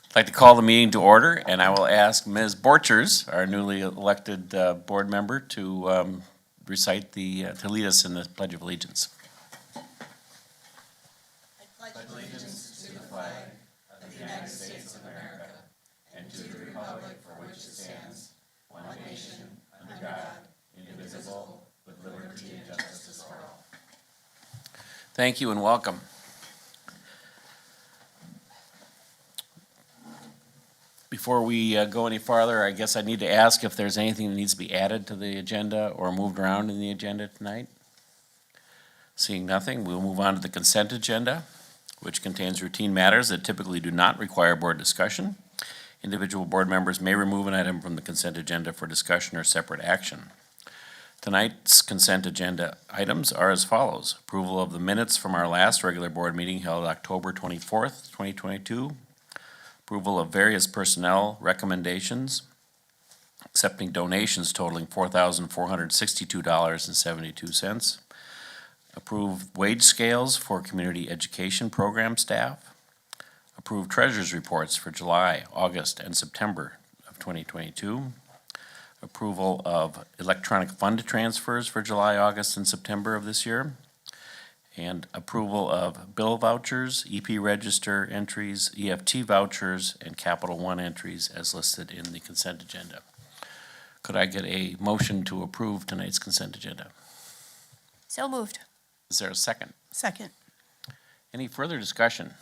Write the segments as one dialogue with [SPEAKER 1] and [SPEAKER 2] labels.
[SPEAKER 1] I'd like to call the meeting to order, and I will ask Ms. Borchers, our newly elected board member, to recite to lead us in the Pledge of Allegiance. Thank you and welcome. Before we go any farther, I guess I need to ask if there's anything that needs to be added to the agenda or moved around in the agenda tonight. Seeing nothing, we'll move on to the consent agenda, which contains routine matters that typically do not require board discussion. Individual board members may remove an item from the consent agenda for discussion or separate action. Tonight's consent agenda items are as follows. Approval of the minutes from our last regular board meeting held October 24th, 2022. Approval of various personnel recommendations, accepting donations totaling $4,462.72. Approved wage scales for community education program staff. Approved treasurer's reports for July, August, and September of 2022. Approval of electronic fund transfers for July, August, and September of this year. And approval of bill vouchers, EP register entries, EFT vouchers, and Capital One entries as listed in the consent agenda. Could I get a motion to approve tonight's consent agenda?
[SPEAKER 2] So moved.
[SPEAKER 1] Is there a second?
[SPEAKER 2] Second.
[SPEAKER 1] Any further discussion?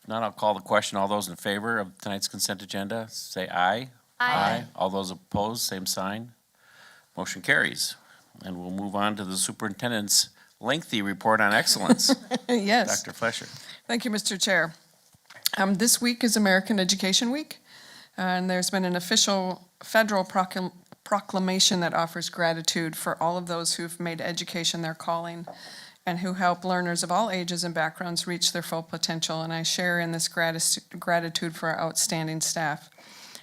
[SPEAKER 1] If not, I'll call the question. All those in favor of tonight's consent agenda, say aye.
[SPEAKER 2] Aye.
[SPEAKER 1] All those opposed, same sign. Motion carries. And we'll move on to the superintendent's lengthy report on excellence.
[SPEAKER 3] Yes.
[SPEAKER 1] Dr. Flesher.
[SPEAKER 3] Thank you, Mr. Chair. This week is American Education Week, and there's been an official federal proclamation that offers gratitude for all of those who've made education their calling and who help learners of all ages and backgrounds reach their full potential. And I share in this gratitude for our outstanding staff.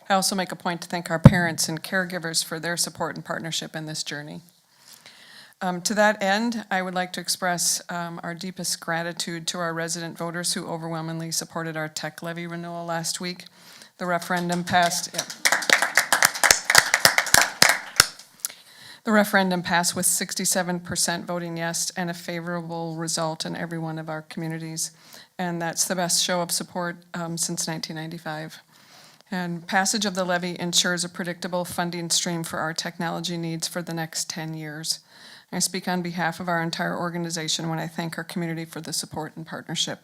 [SPEAKER 3] I also make a point to thank our parents and caregivers for their support and partnership in this journey. To that end, I would like to express our deepest gratitude to our resident voters who overwhelmingly supported our tech levy renewal last week. The referendum passed. The referendum passed with 67% voting yes and a favorable result in every one of our communities. And that's the best show of support since 1995. And passage of the levy ensures a predictable funding stream for our technology needs for the next 10 years. I speak on behalf of our entire organization when I thank our community for the support and partnership.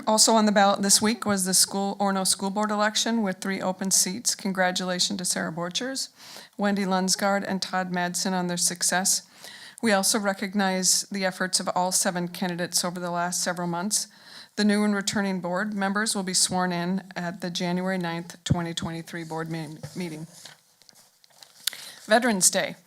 [SPEAKER 3] Also on the ballot this week was the Orono School Board election with 3 open seats. Congratulations to Sarah Borchers, Wendy Lunsgaard, and Todd Madsen on their success. We also recognize the efforts of all 7 candidates over the last several months. The new and returning board members will be sworn in at the January 9th, 2023 board meeting. Veterans Day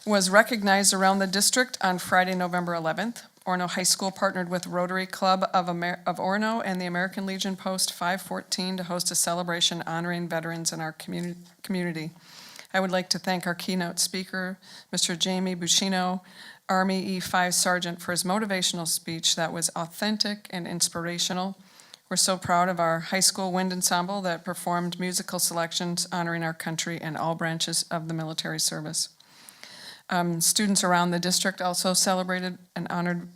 [SPEAKER 3] was recognized around the district on Friday, November 11th. Orono High School partnered with Rotary Club of Orono and the American Legion Post 514 to host a celebration honoring veterans in our community. I would like to thank our keynote speaker, Mr. Jamie Buscino, Army E5 Sergeant, for his motivational speech that was authentic and inspirational. We're so proud of our high school wind ensemble that performed musical selections honoring our country and all branches of the military service. Students around the district also celebrated and honored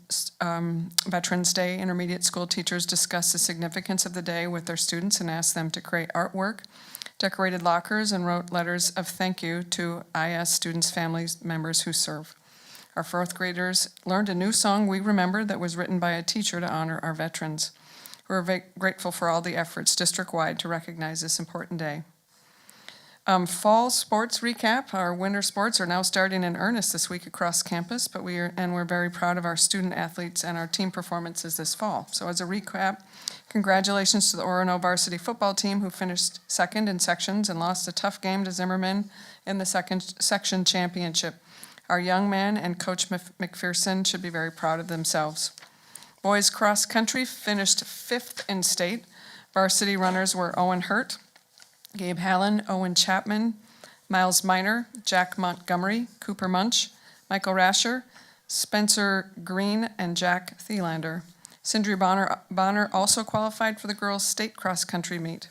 [SPEAKER 3] Veterans Day. Intermediate school teachers discussed the significance of the day with their students and asked them to create artwork, decorated lockers, and wrote letters of thank you to IS students' family members who serve. Our 4th graders learned a new song, We Remember, that was written by a teacher to honor our veterans. We're very grateful for all the efforts district-wide to recognize this important day. Fall sports recap. Our winter sports are now starting in earnest this week across campus, but we're very proud of our student athletes and our team performances this fall. So as a recap, congratulations to the Orono varsity football team who finished 2nd in sections and lost a tough game to Zimmerman in the 2nd section championship. Our young man and Coach McPherson should be very proud of themselves. Boys cross country finished 5th in state. Varsity runners were Owen Hurt, Gabe Hallen, Owen Chapman, Miles Miner, Jack Montgomery, Cooper Munch, Michael Rasher, Spencer Green, and Jack Thielander. Sindri Bonner also qualified for the girls' state cross-country meet.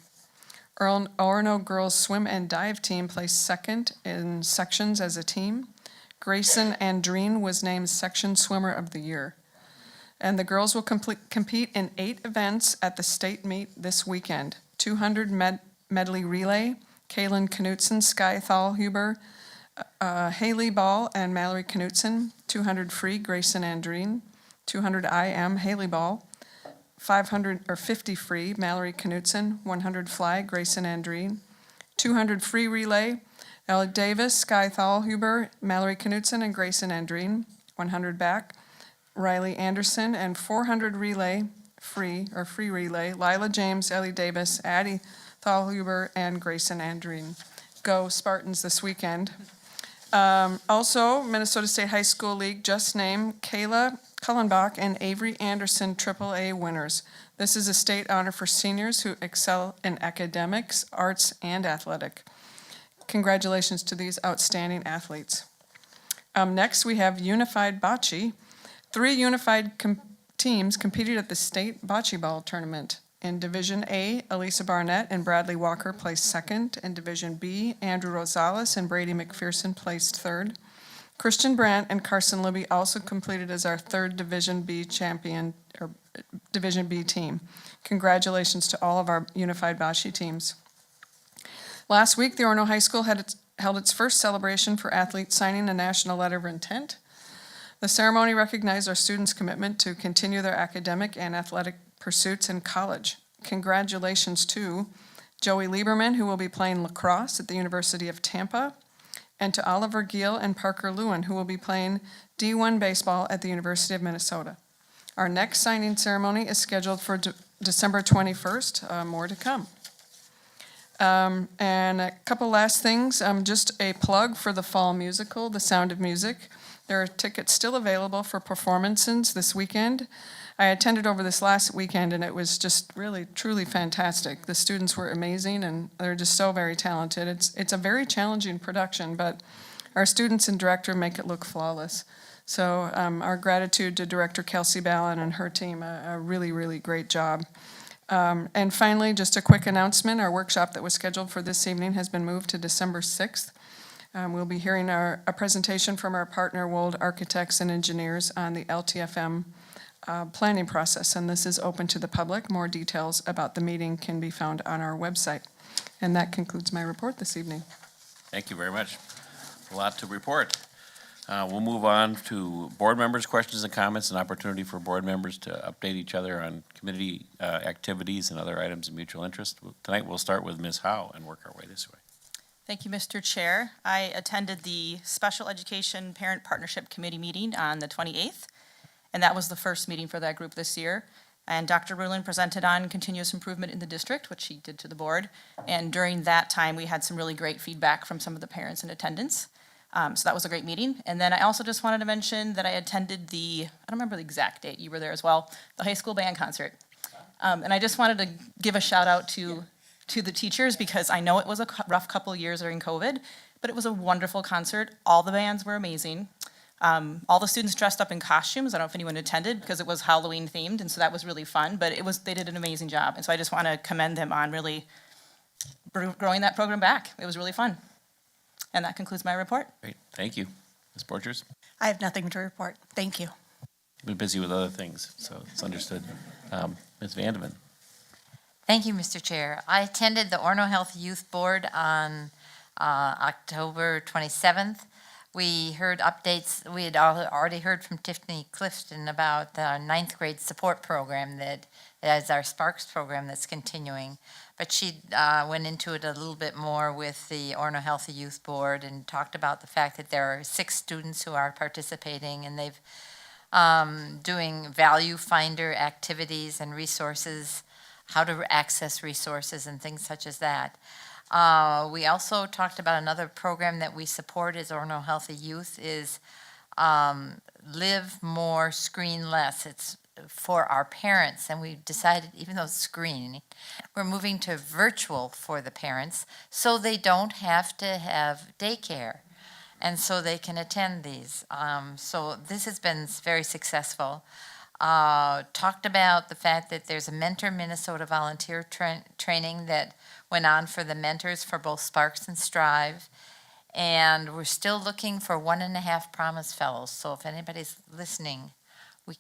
[SPEAKER 3] Orono girls swim and dive team placed second in sections as a team. Grayson Andreen was named section swimmer of the year. And the girls will compete in 8 events at the state meet this weekend. 200 medley relay, Kaylin Knutson, Sky Thalhuber, Haley Ball, and Mallory Knutson. 200 free, Grayson Andreen. 200 IM, Haley Ball. 50 free, Mallory Knutson. 100 fly, Grayson Andreen. 200 free relay, Ellie Davis, Sky Thalhuber, Mallory Knutson, and Grayson Andreen. 100 back, Riley Anderson. And 400 relay, free relay, Lila James, Ellie Davis, Addie Thalhuber, and Grayson Andreen. Go Spartans this weekend. Also, Minnesota State High School League just named Kayla Cullenbach and Avery Anderson AAA winners. This is a state honor for seniors who excel in academics, arts, and athletic. Congratulations to these outstanding athletes. Next, we have Unified Bocce. 3 unified teams competed at the state bocce ball tournament. In Division A, Elisa Barnett and Bradley Walker placed second. In Division B, Andrew Rosales and Brady McPherson placed third. Christian Brandt and Carson Libby also completed as our 3rd Division B champion, or Division B team. Congratulations to all of our unified bocce teams. Last week, the Orono High School held its first celebration for athletes signing a national letter of intent. The ceremony recognized our students' commitment to continue their academic and athletic pursuits in college. Congratulations to Joey Lieberman, who will be playing lacrosse at the University of Tampa, and to Oliver Giel and Parker Lewin, who will be playing D1 baseball at the University of Minnesota. Our next signing ceremony is scheduled for December 21st. More to come. And a couple last things. Just a plug for the fall musical, The Sound of Music. There are tickets still available for performances this weekend. I attended over this last weekend, and it was just really, truly fantastic. The students were amazing, and they're just so very talented. It's a very challenging production, but our students and director make it look flawless. So our gratitude to Director Kelsey Ballin and her team, a really, really great job. And finally, just a quick announcement. Our workshop that was scheduled for this evening has been moved to December 6th. We'll be hearing a presentation from our partner, Wold Architects and Engineers, on the LTFM planning process, and this is open to the public. More details about the meeting can be found on our website. And that concludes my report this evening.
[SPEAKER 1] Thank you very much. A lot to report. We'll move on to board members' questions and comments, an opportunity for board members to update each other on community activities and other items of mutual interest. Tonight we'll start with Ms. Howe and work our way this way.
[SPEAKER 4] Thank you, Mr. Chair. I attended the Special Education Parent Partnership Committee meeting on the 28th, and that was the first meeting for that group this year. And Dr. Rulin presented on continuous improvement in the district, which he did to the board. And during that time, we had some really great feedback from some of the parents in attendance. So that was a great meeting. And then I also just wanted to mention that I attended I don't remember the exact date, you were there as well, the high school band concert. And I just wanted to give a shout out to the teachers, because I know it was a rough couple of years during COVID, but it was a wonderful concert. All the bands were amazing. All the students dressed up in costumes. I don't know if anyone attended because it was Halloween themed, and so that was really fun, but they did an amazing job. And so I just want to commend them on really growing that program back. It was really fun. And that concludes my report.
[SPEAKER 1] Great, thank you. Ms. Borchers?
[SPEAKER 2] I have nothing to report. Thank you.
[SPEAKER 1] Been busy with other things, so it's understood. Ms. Vandeman?
[SPEAKER 5] Thank you, Mr. Chair. I attended the Orono Health Youth Board on October 27th. We heard updates. We had already heard from Tiffany Clifton about the 9th grade support program that is our Sparks program that's continuing. But she went into it a little bit more with the Orono Healthy Youth Board and talked about the fact that there are 6 students who are participating, and they've doing value finder activities and resources, how to access resources and things such as that. We also talked about another program that we support as Orono Healthy Youth is Live More, Screen Less. It's for our parents, and we decided, even though it's screening, we're moving to virtual for the parents so they don't have to have daycare, and so they can attend these. So this has been very successful. talked about the fact that there's a Mentor Minnesota volunteer training that went on for the mentors for both Sparks and Strive. And we're still looking for 1.5 Promise Fellows. So if anybody's listening, we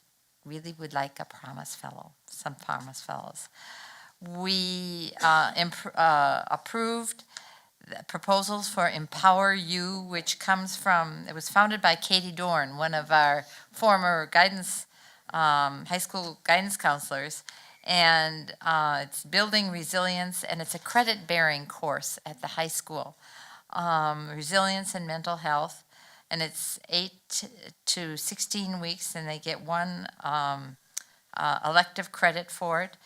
[SPEAKER 5] really would like a Promise Fellow, some Promise Fellows. We approved the proposals for Empower You, which comes from, it was founded by Katie Dorn, one of our former guidance, high school guidance counselors. And it's building resilience, and it's a credit-bearing course at the high school. Resilience and mental health, and it's 8 to 16 weeks, and they get one elective credit for it.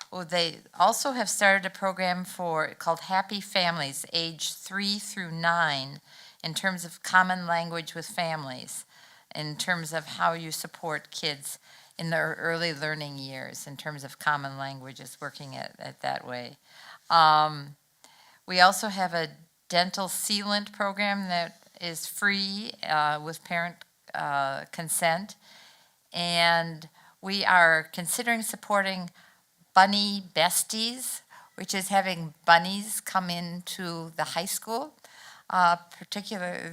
[SPEAKER 5] Well, they also have started a program called Happy Families, age 3 through 9, in terms of common language with families, in terms of how you support kids in their early learning years, in terms of common languages, working at that way. We also have a dental sealant program that is free with parent consent. And we are considering supporting Bunny Besties, which is having bunnies come into the high school, particularly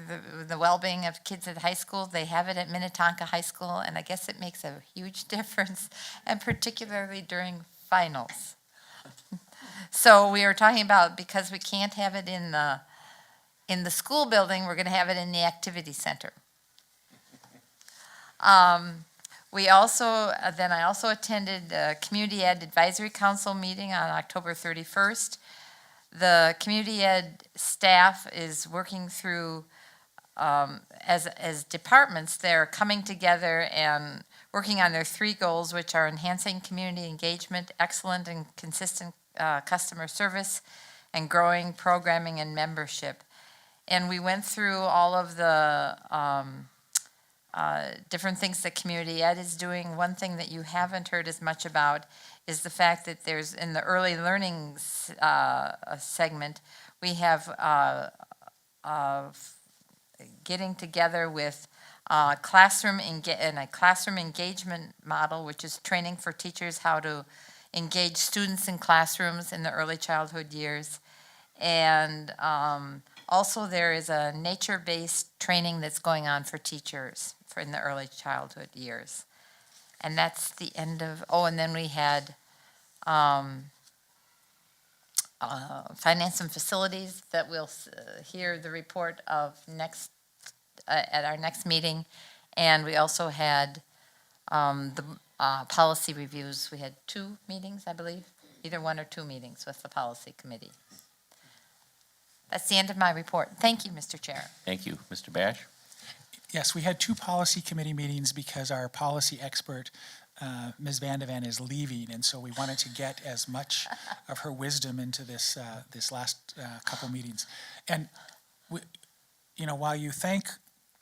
[SPEAKER 5] the well-being of kids at high school. They have it at Minnetonka High School, and I guess it makes a huge difference, and particularly during finals. So we were talking about, because we can't have it in the school building, we're going to have it in the activity center. I also attended a Community Ed Advisory Council meeting on October 31st. The Community Ed staff is working through, as departments, they're coming together and working on their 3 goals, which are enhancing community engagement, excellent and consistent customer service, and growing programming and membership. And we went through all of the different things that Community Ed is doing. One thing that you haven't heard as much about is the fact that there's, in the early learning segment, we have getting together with classroom engagement model, which is training for teachers how to engage students in classrooms in the early childhood years. And also there is a nature-based training that's going on for teachers in the early childhood years. And that's the end of, and then we had finance and facilities that we'll hear the report of next at our next meeting. And we also had the policy reviews. We had 2 meetings, I believe, either 1 or 2 meetings with the policy committee. That's the end of my report. Thank you, Mr. Chair.
[SPEAKER 1] Thank you. Mr. Bash?
[SPEAKER 6] Yes, we had 2 policy committee meetings because our policy expert, Ms. Vandevan, is leaving, and so we wanted to get as much of her wisdom into this last couple meetings. And while you thank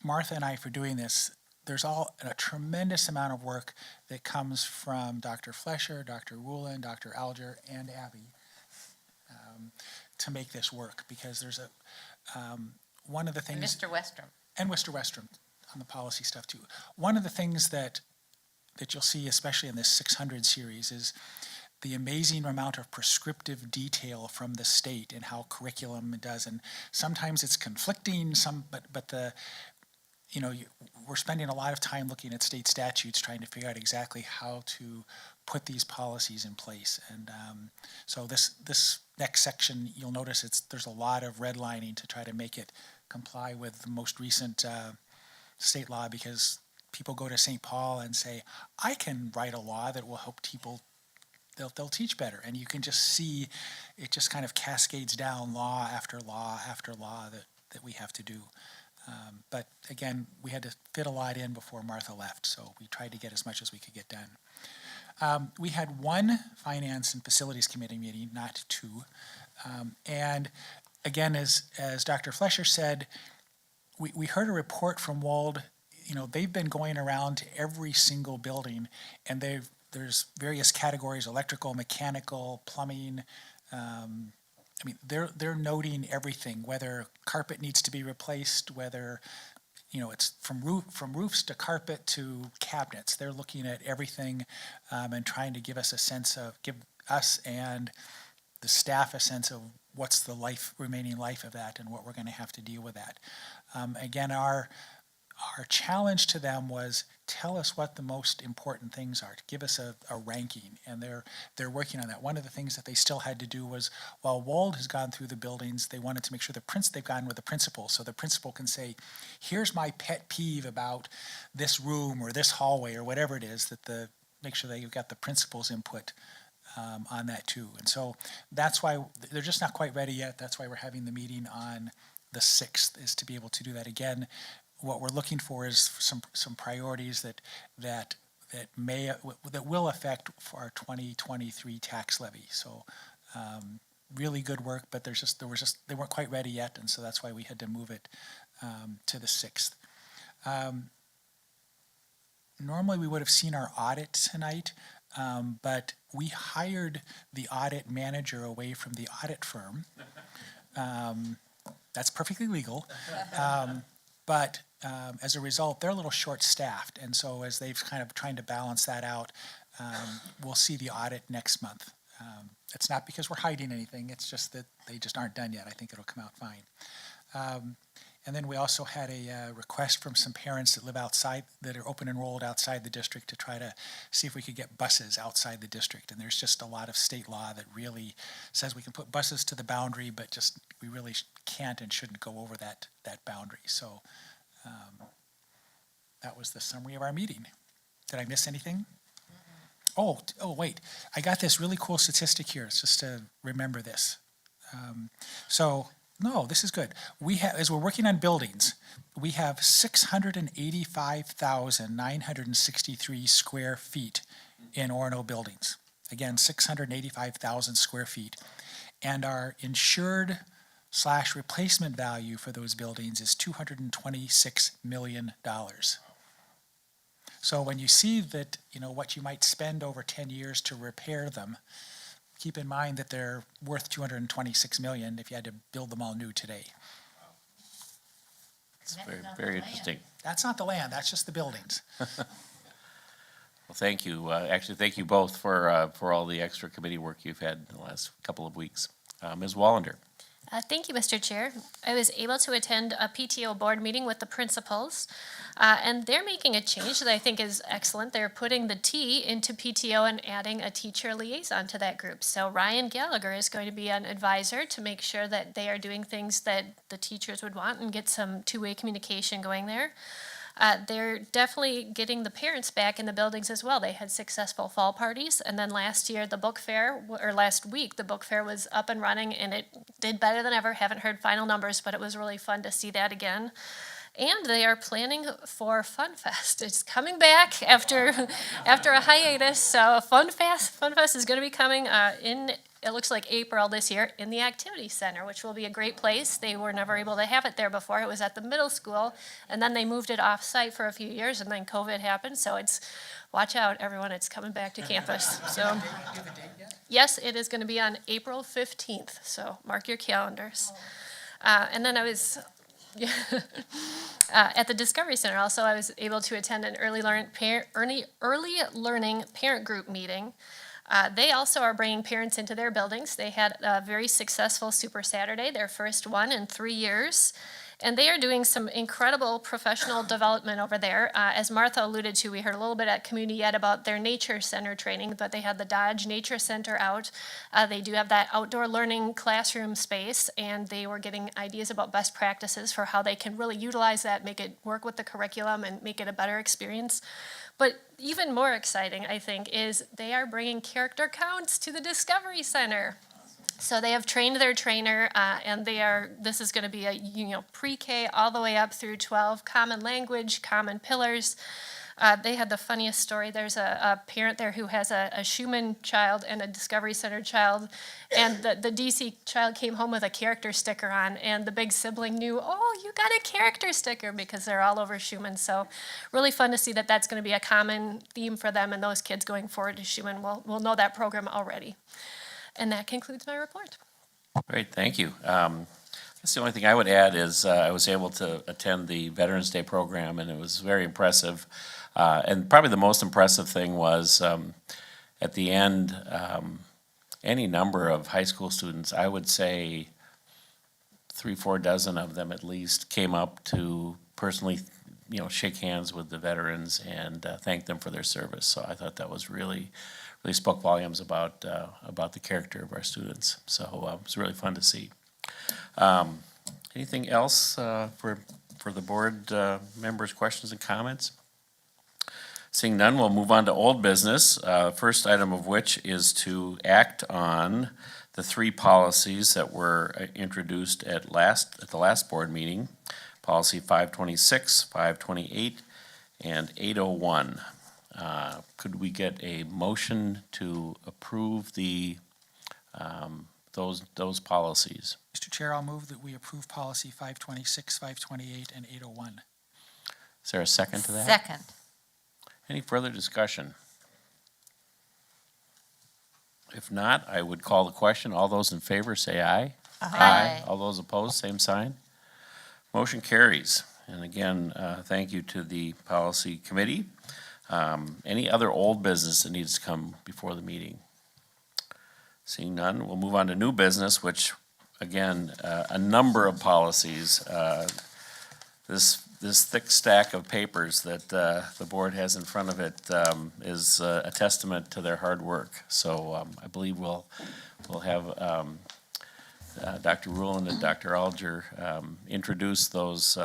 [SPEAKER 6] Martha and I for doing this, there's a tremendous amount of work that comes from Dr. Flesher, Dr. Woolen, Dr. Alger, and Abby to make this work, because there's one of the things.
[SPEAKER 5] Mr. Westrom.
[SPEAKER 6] And Mr. Westrom on the policy stuff too. One of the things that you'll see, especially in this 600 series, is the amazing amount of prescriptive detail from the state and how curriculum does. And sometimes it's conflicting, but we're spending a lot of time looking at state statutes trying to figure out exactly how to put these policies in place. And so this next section, you'll notice there's a lot of redlining to try to make it comply with the most recent state law, because people go to St. Paul and say, I can write a law that will help people, they'll teach better. And you can just see it just kind of cascades down law after law after law that we have to do. But again, we had to fit a lot in before Martha left, so we tried to get as much as we could get done. We had 1 finance and facilities committee meeting, not 2. And again, as Dr. Flesher said, we heard a report from WALD. They've been going around to every single building, and there's various categories: electrical, mechanical, plumbing. They're noting everything, whether carpet needs to be replaced, whether it's from roofs to carpet to cabinets. They're looking at everything and trying to give us give us and the staff a sense of what's the remaining life of that and what we're going to have to deal with that. Again, our challenge to them was tell us what the most important things are, to give us a ranking, and they're working on that. One of the things that they still had to do was, while Wald has gone through the buildings, they wanted to make sure they've gone with the principal, so the principal can say, here's my pet peeve about this room or this hallway or whatever it is, make sure that you've got the principal's input on that too. And so that's why they're just not quite ready yet. That's why we're having the meeting on the 6th, is to be able to do that. Again, what we're looking for is some priorities that will affect for our 2023 tax levy. So really good work, but they weren't quite ready yet, and so that's why we had to move it to the 6th. Normally we would have seen our audit tonight, but we hired the audit manager away from the audit firm. That's perfectly legal. But as a result, they're a little short-staffed, and so as they've kind of trying to balance that out, we'll see the audit next month. It's not because we're hiding anything, it's just that they just aren't done yet. I think it'll come out fine. And then we also had a request from some parents that live outside, that are open enrolled outside the district, to try to see if we could get buses outside the district. And there's just a lot of state law that really says we can put buses to the boundary, but just we really can't and shouldn't go over that boundary. So that was the summary of our meeting. Did I miss anything? Oh, wait. I got this really cool statistic here. It's just to remember this. No, this is good. As we're working on buildings, we have 685,963 square feet in Orono buildings. Again, 685,000 square feet. And our insured / replacement value for those buildings is $226 million. So when you see that, what you might spend over 10 years to repair them, keep in mind that they're worth $226 million if you had to build them all new today.
[SPEAKER 1] It's very, very interesting.
[SPEAKER 6] That's not the land, that's just the buildings.
[SPEAKER 1] Well, thank you. Actually, thank you both for all the extra committee work you've had in the last couple of weeks. Ms. Wallander.
[SPEAKER 7] Thank you, Mr. Chair. I was able to attend a PTO board meeting with the principals, and they're making a change that I think is excellent. They're putting the T into PTO and adding a teacher liaison to that group. So Ryan Gallagher is going to be an advisor to make sure that they are doing things that the teachers would want and get some two-way communication going there. They're definitely getting the parents back in the buildings as well. They had successful fall parties, and then last week, the book fair was up and running, and it did better than ever. Haven't heard final numbers, but it was really fun to see that again. And they are planning for Fun Fest. It's coming back after a hiatus. So Fun Fest is going to be coming in, it looks like April this year, in the Activity Center, which will be a great place. They were never able to have it there before. It was at the middle school, and then they moved it off-site for a few years, and then COVID happened. So watch out, everyone, it's coming back to campus. So yes, it is going to be on April 15th, so mark your calendars. And then I was... at the Discovery Center also, I was able to attend an early learning parent group meeting. They also are bringing parents into their buildings. They had a very successful Super Saturday, their first one in 3 years. And they are doing some incredible professional development over there. As Martha alluded to, we heard a little bit at Community Ed about their nature center training, but they had the Dodge Nature Center out. They do have that outdoor learning classroom space, and they were getting ideas about best practices for how they can really utilize that, make it work with the curriculum, and make it a better experience. But even more exciting, I think, is they are bringing character counts to the Discovery Center. So they have trained their trainer, and this is going to be a pre-K all the way up through 12, common language, common pillars. They had the funniest story. There's a parent there who has a Schumann child and a Discovery Center child, and the DC child came home with a character sticker on, and the big sibling knew, oh, you got a character sticker, because they're all over Schumann. So really fun to see that that's going to be a common theme for them, and those kids going forward to Schumann will know that program already. And that concludes my report.
[SPEAKER 1] Great, thank you. I That's the only thing I would add is I was able to attend the Veterans Day program, and it was very impressive. And probably the most impressive thing was at the end, any number of high school students, I would say 3-4 dozen of them at least, came up to personally, shake hands with the veterans and thank them for their service. So I thought that was really spoke volumes about the character of our students. So it was really fun to see. Anything else for the board members' questions and comments? Seeing none, we'll move on to old business. First item of which is to act on the 3 policies that were introduced at the last board meeting. Policy 526, 528, and 801. Could we get a motion to approve those policies?
[SPEAKER 6] Mr. Chair, I'll move that we approve policy 526, 528, and 801.
[SPEAKER 1] Is there a second to that?
[SPEAKER 5] Second.
[SPEAKER 1] Any further discussion? If not, I would call the question. All those in favor say aye.
[SPEAKER 5] Aye.
[SPEAKER 1] All those opposed, same sign. Motion carries. And again, thank you to the policy committee. Any other old business that needs to come before the meeting? Seeing none, we'll move on to new business, which, again, a number of policies. This thick stack of papers that the board has in front of it is a testament to their hard work. So I believe we'll have Dr. Ruland and Dr. Alger introduce those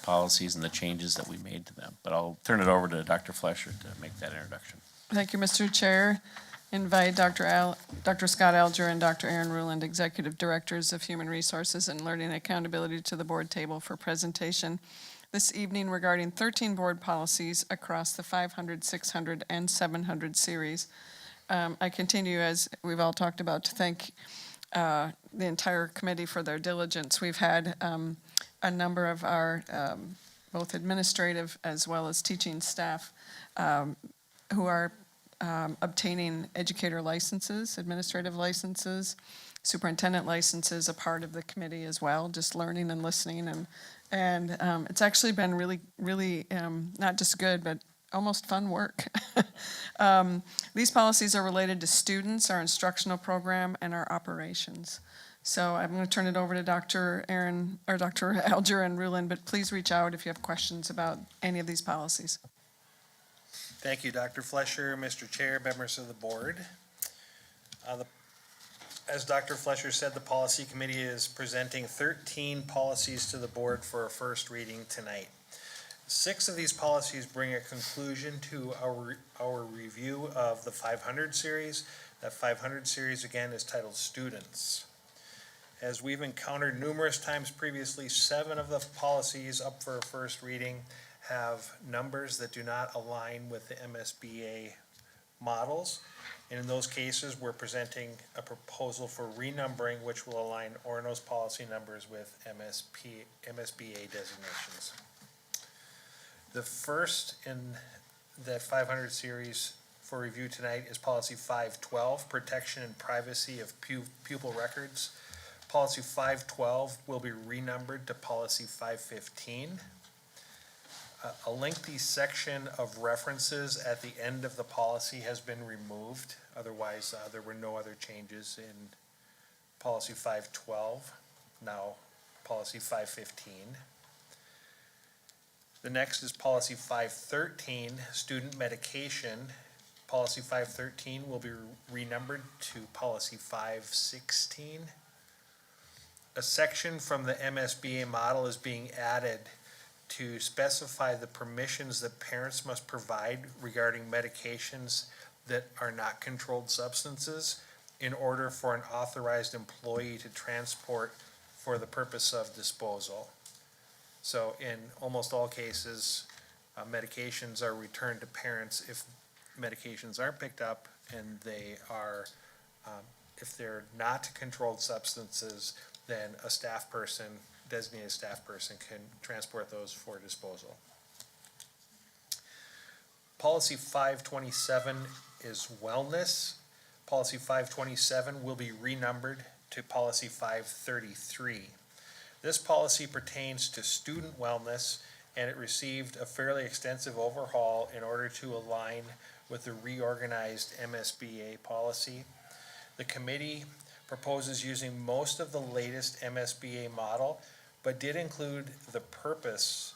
[SPEAKER 1] policies and the changes that we made to them. But I'll turn it over to Dr. Flesher to make that introduction.
[SPEAKER 3] Thank you, Mr. Chair. Invite Dr. Scott Alger and Dr. Aaron Ruland, Executive Directors of Human Resources and Learning Accountability, to the board table for presentation this evening regarding 13 board policies across the 500, 600, and 700 series. I continue, as we've all talked about, to thank the entire committee for their diligence. We've had a number of our both administrative as well as teaching staff who are obtaining educator licenses, administrative licenses, superintendent licenses, a part of the committee as well, just learning and listening. And it's actually been really not just good, but almost fun work. These policies are related to students, our instructional program, and our operations. So I'm going to turn it over to Dr. Alger and Ruland, but please reach out if you have questions about any of these policies.
[SPEAKER 8] Thank you, Dr. Flesher, Mr. Chair, members of the board. As Dr. Flesher said, the policy committee is presenting 13 policies to the board for a first reading tonight. 6 of these policies bring a conclusion to our review of the 500 series. That 500 series, again, is titled Students. As we've encountered numerous times previously, 7 of the policies up for a first reading have numbers that do not align with the MSBA models. And in those cases, we're presenting a proposal for renumbering, which will align Orono's policy numbers with MSBA designations. The first in the 500 series for review tonight is policy 512, protection and privacy of pupil records. Policy 512 will be renumbered to policy 515. A lengthy section of references at the end of the policy has been removed. Otherwise, there were no other changes in policy 512, now policy 515. The next is policy 513, student medication. Policy 513 will be renumbered to policy 516. A section from the MSBA model is being added to specify the permissions that parents must provide regarding medications that are not controlled substances in order for an authorized employee to transport for the purpose of disposal. So in almost all cases, medications are returned to parents if medications aren't picked up, and they are, if they're not controlled substances, then a staff person, designated staff person, can transport those for disposal. Policy 527 is wellness. Policy 527 will be renumbered to policy 533. This policy pertains to student wellness, and it received a fairly extensive overhaul in order to align with the reorganized MSBA policy. The committee proposes using most of the latest MSBA model, but did include the purpose,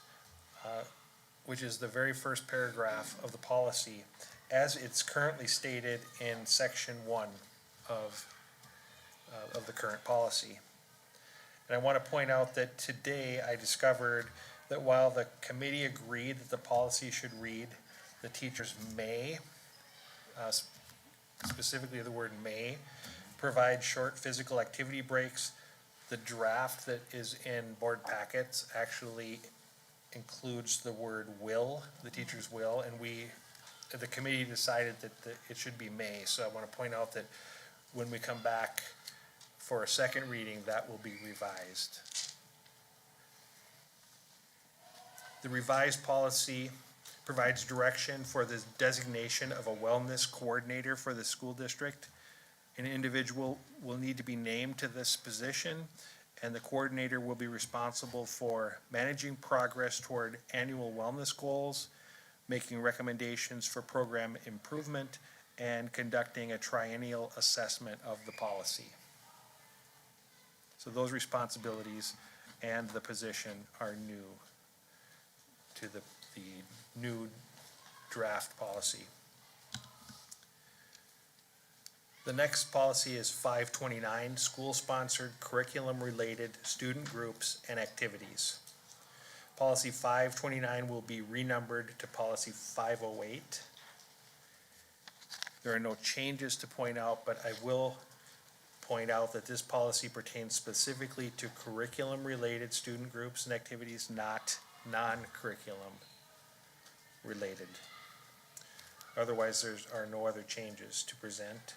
[SPEAKER 8] which is the very first paragraph of the policy, as it's currently stated in section 1 of the current policy. And I want to point out that today I discovered that while the committee agreed that the policy should read, the teachers may, specifically the word may, provide short physical activity breaks, the draft that is in board packets actually includes the word will, the teachers will, and the committee decided that it should be may. So I want to point out that when we come back for a second reading, that will be revised. The revised policy provides direction for the designation of a wellness coordinator for the school district. An individual will need to be named to this position, and the coordinator will be responsible for managing progress toward annual wellness goals, making recommendations for program improvement, and conducting a triennial assessment of the policy. So those responsibilities and the position are new to the new draft policy. The next policy is 529, school-sponsored curriculum-related student groups and activities. Policy 529 will be renumbered to policy 508. There are no changes to point out, but I will point out that this policy pertains specifically to curriculum-related student groups and activities, not non-curriculum related. Otherwise, there are no other changes to present.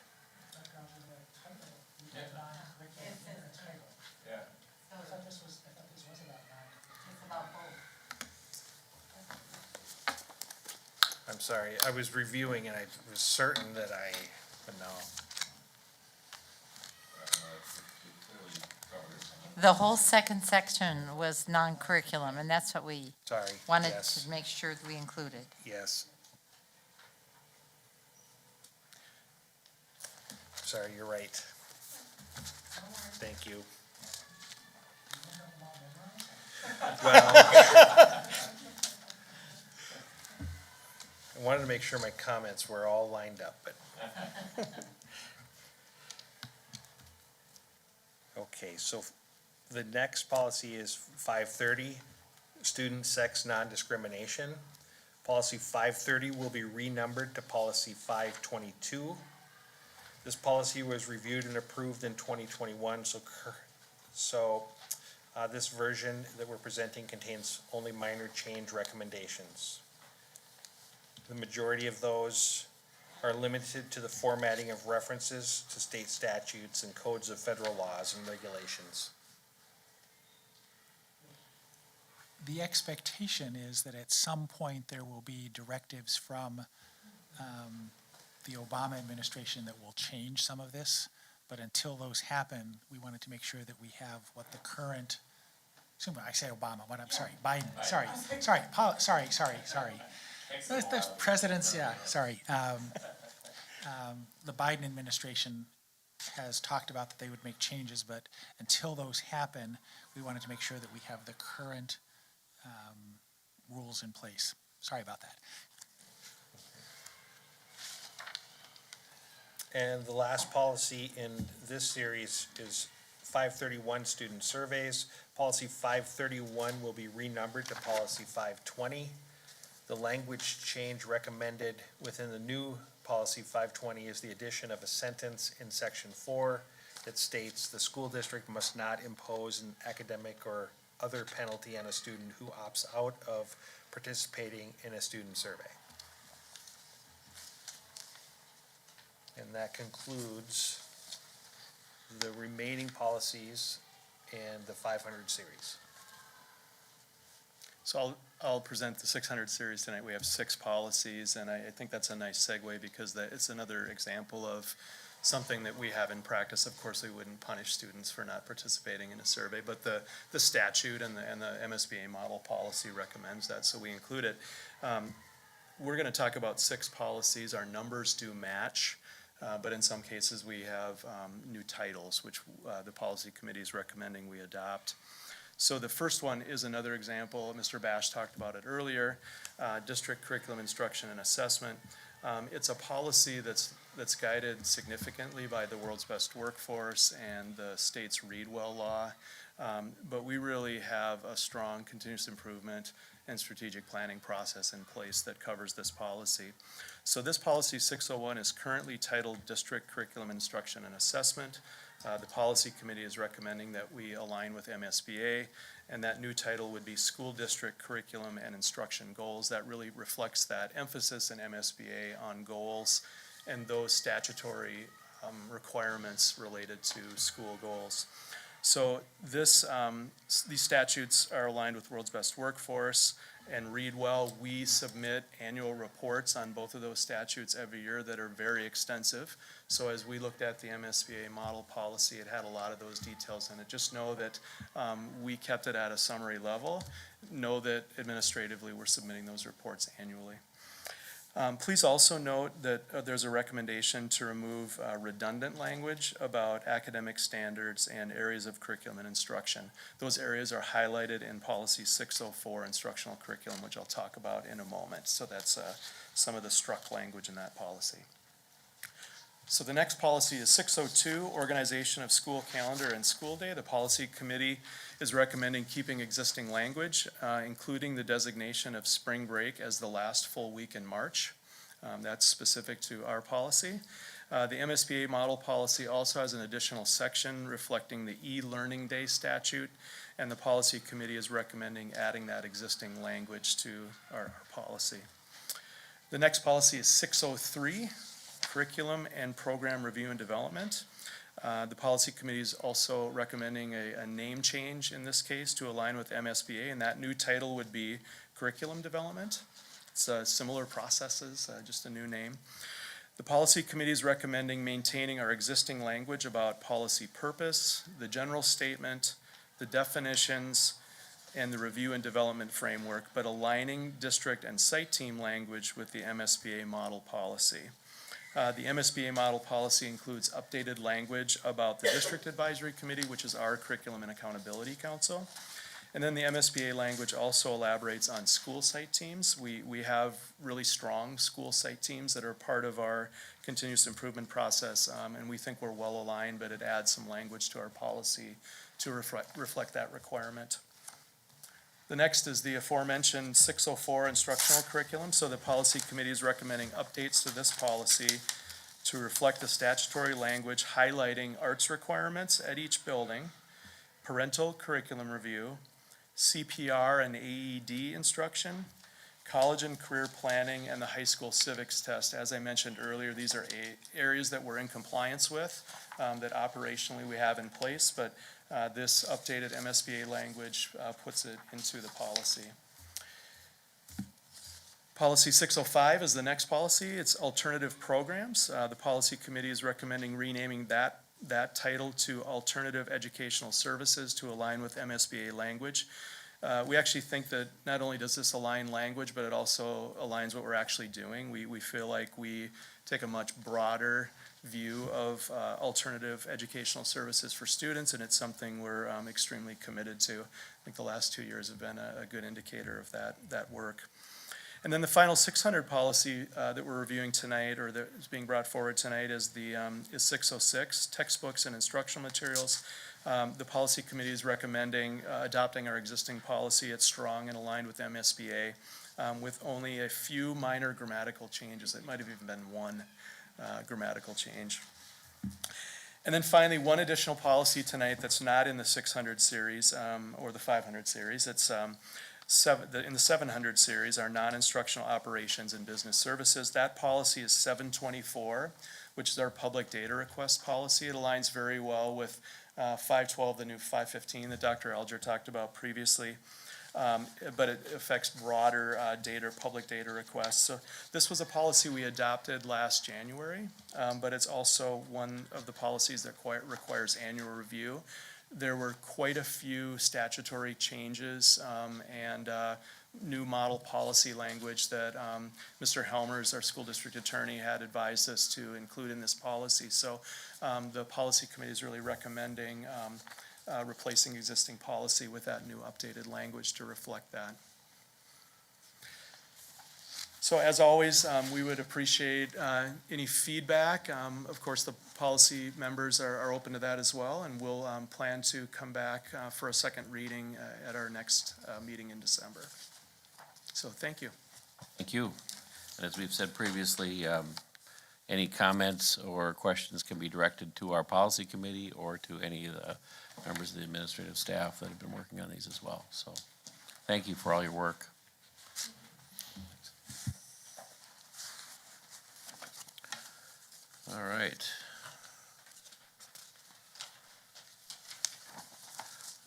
[SPEAKER 8] I'm sorry, I was reviewing and I was certain that but no.
[SPEAKER 5] The whole second section was non-curriculum, and that's what we
[SPEAKER 8] Sorry,
[SPEAKER 5] wanted
[SPEAKER 8] yes,
[SPEAKER 5] to make sure that we included.
[SPEAKER 8] yes. Sorry, you're right. Thank you. Well, I wanted to make sure my comments were all lined up, but. Okay, so the next policy is 530, student sex non-discrimination. Policy 530 will be renumbered to policy 522. This policy was reviewed and approved in 2021, so this version that we're presenting contains only minor change recommendations. The majority of those are limited to the formatting of references to state statutes and codes of federal laws and regulations.
[SPEAKER 6] The expectation is that at some point there will be directives from the Obama administration that will change some of this, but until those happen, we wanted to make sure that we have what the current, I say Obama, Biden, sorry. The president's, sorry. The Biden administration has talked about that they would make changes, but until those happen, we wanted to make sure that we have the current rules in place. Sorry about that.
[SPEAKER 8] And the last policy in this series is 531, student surveys. Policy 531 will be renumbered to policy 520. The language change recommended within the new policy 520 is the addition of a sentence in section 4 that states the school district must not impose an academic or other penalty on a student who opts out of participating in a student survey. And that concludes the remaining policies in the 500 series.
[SPEAKER 9] So I'll present the 600 series tonight. We have 6 policies, and I think that's a nice segue because it's another example of something that we have in practice. Of course, we wouldn't punish students for not participating in a survey, but the statute and the MSBA model policy recommends that, so we include it. We're gonna talk about 6 policies. Our numbers do match, but in some cases, we have new titles, which the policy committee is recommending we adopt. So the first one is another example. Mr. Bash talked about it earlier, district curriculum instruction and assessment. It's a policy that's guided significantly by the world's best workforce and the state's Read Well law. But we really have a strong continuous improvement and strategic planning process in place that covers this policy. So this policy 601 is currently titled District Curriculum Instruction and Assessment. The policy committee is recommending that we align with MSBA, and that new title would be School District Curriculum and Instruction Goals. That really reflects that emphasis in MSBA on goals and those statutory requirements related to school goals. So these statutes are aligned with World's Best Workforce and Read Well. We submit annual reports on both of those statutes every year that are very extensive. So as we looked at the MSBA model policy, it had a lot of those details in it. Just know that we kept it at a summary level. Know that administratively we're submitting those reports annually. Please also note that there's a recommendation to remove redundant language about academic standards and areas of curriculum and instruction. Those areas are highlighted in policy 604, instructional curriculum, which I'll talk about in a moment. So that's some of the struck language in that policy. So the next policy is 602, organization of school calendar and school day. The policy committee is recommending keeping existing language, including the designation of spring break as the last full week in March. That's specific to our policy. The MSBA model policy also has an additional section reflecting the e-learning day statute, and the policy committee is recommending adding that existing language to our policy. The next policy is 603. Curriculum and Program Review and Development. The policy committee is also recommending a name change in this case to align with MSBA, and that new title would be Curriculum Development. It's similar processes, just a new name. The policy committee is recommending maintaining our existing language about policy purpose, the general statement, the definitions, and the review and development framework, but aligning district and site team language with the MSBA model policy. The MSBA model policy includes updated language about the District Advisory Committee, which is our Curriculum and Accountability Council. And then the MSBA language also elaborates on school site teams. We have really strong school site teams that are part of our continuous improvement process, and we think we're well aligned, but it adds some language to our policy to reflect that requirement. The next is the aforementioned 604 instructional curriculum. So the policy committee is recommending updates to this policy to reflect the statutory language highlighting arts requirements at each building, parental curriculum review, CPR and AED instruction, college and career planning, and the high school civics test. As I mentioned earlier, these are areas that we're in compliance with, that operationally we have in place, but this updated MSBA language puts it into the policy. Policy 605 is the next policy. It's alternative programs. The policy committee is recommending renaming that title to Alternative Educational Services to align with MSBA language. We actually think that not only does this align language, but it also aligns what we're actually doing. We feel like we take a much broader view of alternative educational services for students, and it's something we're extremely committed to. I think the last 2 years have been a good indicator of that work. And then the final 600 policy that we're reviewing tonight, or that is being brought forward tonight, is 606, textbooks and instructional materials. The policy committee is recommending adopting our existing policy. It's strong and aligned with MSBA, with only a few minor grammatical changes. It might have even been one grammatical change. And then finally, one additional policy tonight that's not in the 600 series or the 500 series. It's in the 700 series, our non-instructional operations and business services. That policy is 724, which is our public data request policy. It aligns very well with 512, the new 515 that Dr. Alger talked about previously. but it affects broader data, public data requests. So this was a policy we adopted last January, but it's also one of the policies that requires annual review. There were quite a few statutory changes and new model policy language that Mr. Helmers, our school district attorney, had advised us to include in this policy. So the policy committee is really recommending replacing existing policy with that new updated language to reflect that. So as always, we would appreciate any feedback. Of course, the policy members are open to that as well, and we'll plan to come back for a second reading at our next meeting in December. So thank you.
[SPEAKER 1] Thank you. And as we've said previously, any comments or questions can be directed to our policy committee or to any of the members of the administrative staff that have been working on these as well. So thank you for all your work. All right.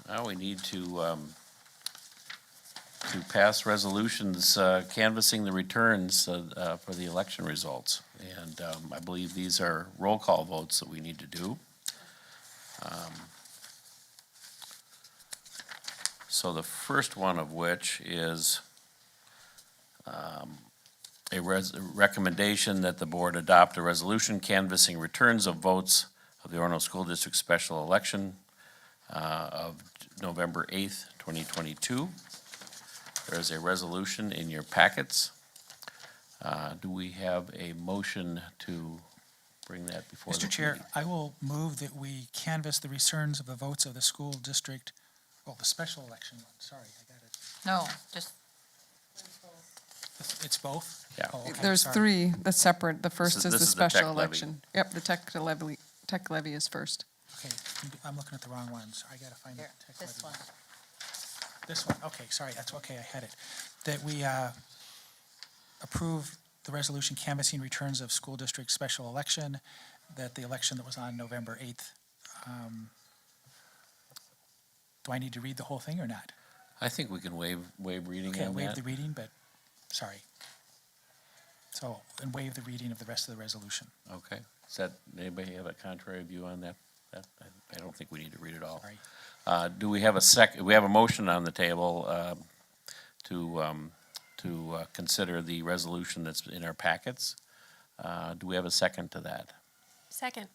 [SPEAKER 1] Now we need to pass resolutions canvassing the returns for the election results. And I believe these are roll call votes that we need to do. So the first one of which is a recommendation that the board adopt a resolution canvassing returns of votes of the Orono School District Special Election of November 8th, 2022. There is a resolution in your packets. Do we have a motion to bring that before the
[SPEAKER 6] Mr. Chair,
[SPEAKER 1] committee?
[SPEAKER 6] I will move that we canvass the returns of the votes of the school district, well, the special election one, sorry, I got it.
[SPEAKER 5] No, just,
[SPEAKER 6] It's both?
[SPEAKER 1] Yeah.
[SPEAKER 6] Oh, okay,
[SPEAKER 3] There's
[SPEAKER 6] sorry.
[SPEAKER 3] three that's separate. The first is
[SPEAKER 1] this
[SPEAKER 3] the
[SPEAKER 1] is the tech
[SPEAKER 3] special
[SPEAKER 1] levy.
[SPEAKER 3] election. Yep, the tech levy is first.
[SPEAKER 6] Okay, I'm looking at the wrong ones. I gotta find the
[SPEAKER 5] here,
[SPEAKER 6] tech
[SPEAKER 5] this
[SPEAKER 6] levy.
[SPEAKER 5] one.
[SPEAKER 6] This one, okay, sorry, that's okay, I had it. That we approve the resolution canvassing returns of school district special election, that the election that was on November 8th. Do I need to read the whole thing or not?
[SPEAKER 1] I think we can waive reading
[SPEAKER 6] Okay, I'll
[SPEAKER 1] on
[SPEAKER 6] waive
[SPEAKER 1] that.
[SPEAKER 6] the reading, but, sorry. So, and waive the reading of the rest of the resolution.
[SPEAKER 1] Okay. Does that, anybody have a contrary view on that? I don't think we need to read it all.
[SPEAKER 6] Sorry.
[SPEAKER 1] Do we have we have a motion on the table to consider the resolution that's in our packets. Do we have a second to that?
[SPEAKER 7] Second.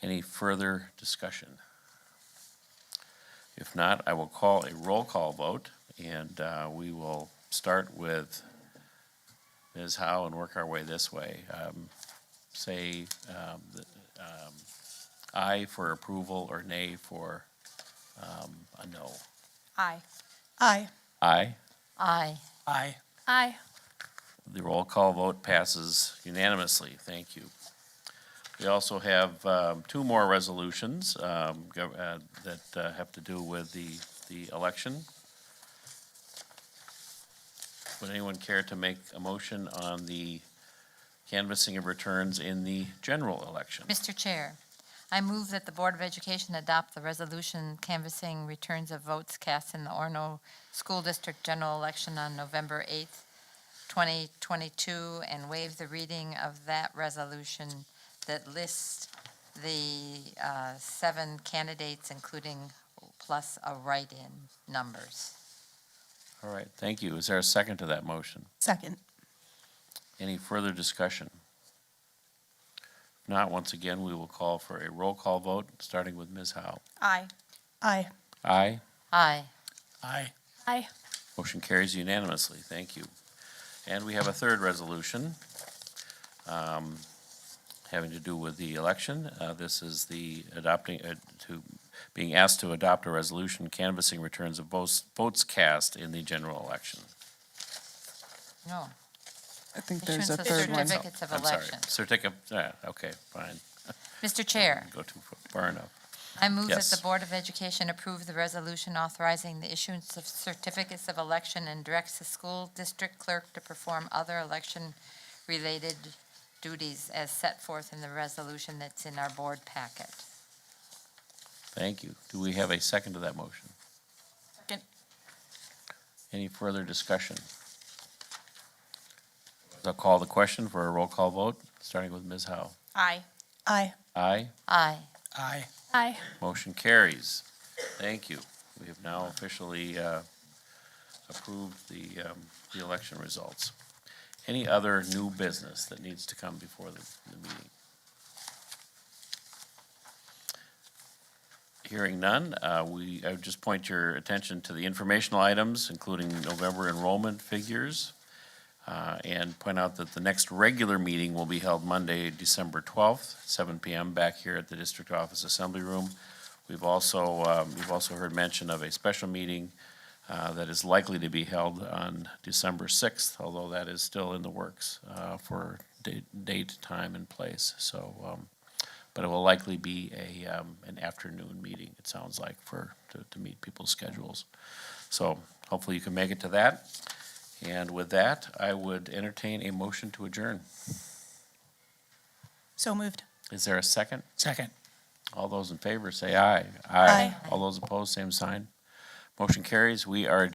[SPEAKER 1] Any further discussion? If not, I will call a roll call vote, and we will start with Ms. Howe and work our way this way. Say aye for approval or nay for a no.
[SPEAKER 4] Aye.
[SPEAKER 2] Aye.
[SPEAKER 1] Aye.
[SPEAKER 5] Aye.
[SPEAKER 6] Aye.
[SPEAKER 7] Aye.
[SPEAKER 1] The roll call vote passes unanimously. Thank you. We also have two more resolutions that have to do with the election. Would anyone care to make a motion on the canvassing of returns in the general election?
[SPEAKER 5] Mr. Chair, I move that the Board of Education adopt the resolution canvassing returns of votes cast in the Orono School District General Election on November 8th, 2022, and waive the reading of that resolution that lists the 7 candidates, including plus a write-in numbers.
[SPEAKER 1] All right, thank you. Is there a second to that motion?
[SPEAKER 2] Second.
[SPEAKER 1] Any further discussion? If not, once again, we will call for a roll call vote, starting with Ms. Howe.
[SPEAKER 4] Aye.
[SPEAKER 2] Aye.
[SPEAKER 1] Aye.
[SPEAKER 5] Aye.
[SPEAKER 6] Aye.
[SPEAKER 7] Aye.
[SPEAKER 1] Motion carries unanimously. Thank you. And we have a third resolution having to do with the election. This is the being asked to adopt a resolution canvassing returns of votes cast in the general election.
[SPEAKER 5] No.
[SPEAKER 3] I think there's a
[SPEAKER 5] Issuance of
[SPEAKER 3] third one.
[SPEAKER 5] certificates of
[SPEAKER 1] I'm sorry.
[SPEAKER 5] election.
[SPEAKER 1] Okay, fine.
[SPEAKER 5] Mr. Chair,
[SPEAKER 1] Go too far enough.
[SPEAKER 5] I move that
[SPEAKER 1] Yes.
[SPEAKER 5] the Board of Education approve the resolution authorizing the issuance of certificates of election and directs the school district clerk to perform other election-related duties as set forth in the resolution that's in our board packet.
[SPEAKER 1] Thank you. Do we have a second to that motion?
[SPEAKER 4] Second.
[SPEAKER 1] Any further discussion? I'll call the question for a roll call vote, starting with Ms. Howe.
[SPEAKER 4] Aye.
[SPEAKER 2] Aye.
[SPEAKER 1] Aye.
[SPEAKER 5] Aye.
[SPEAKER 6] Aye.
[SPEAKER 7] Aye.
[SPEAKER 1] Motion carries. Thank you. We have now officially approved the election results. Any other new business that needs to come before the meeting? Hearing none, I would just point your attention to the informational items, including November enrollment figures, and point out that the next regular meeting will be held Monday, December 12th, 7 PM, back here at the District Office Assembly Room. We've also heard mention of a special meeting that is likely to be held on December 6th, although that is still in the works for date, time, and place. So, but it will likely be an afternoon meeting, it sounds like, to meet people's schedules. So hopefully you can make it to that. And with that, I would entertain a motion to adjourn.
[SPEAKER 2] So moved.
[SPEAKER 1] Is there a second?
[SPEAKER 6] Second.
[SPEAKER 1] All those in favor say aye.
[SPEAKER 2] Aye.
[SPEAKER 1] All those opposed, same sign. Motion carries. We are